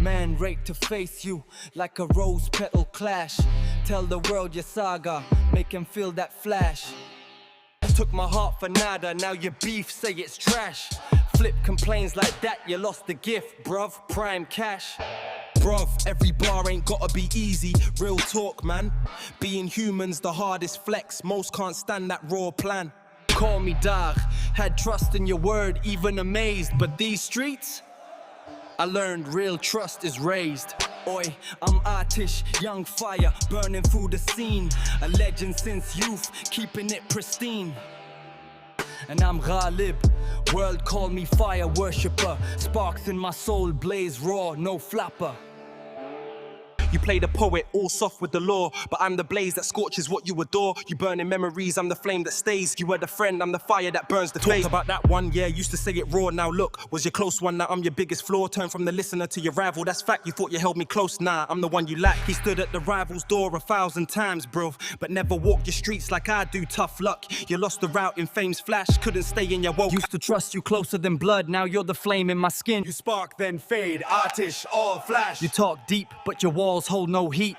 Man raped to face you like a rose petal clash. Tell the world your saga, make him feel that flash. Took my heart for nada, now your beef say it's trash. Flip complains like that, you lost the gift, bruv, prime cash. Bruv, every bar ain't gotta be easy, real talk man. Being human's the hardest flex, most can't stand that raw plan. Call me Daagh, had trust in your word, even amazed. But these streets, I learned real trust is raised. Oi, I'm Aatish, young fire, burning through the scene. A legend since youth, keeping it pristine. And I'm Ghalib, world call me fire worshipper. Sparks in my soul blaze raw, no flapper. You play the poet, all soft with the law, but I'm the blaze that scorches what you adore. You burn in memories, I'm the flame that stays. You were the friend, I'm the fire that burns the face. Talked about that one, yeah, used to say it raw. Now look, was your close one, now I'm your biggest flaw. Turn from the listener to your rival, that's fact. You thought you held me close, nah, I'm the one you lack. He stood at the rival's door 1,000 times, bro, but never walked your streets like I do, tough luck. You lost the route in fame's flash, couldn't stay in your woke. Used to trust you closer than blood, now you're the flame in my skin. You spark then fade, Aatish, all flash. You talk deep, but your walls hold no heat.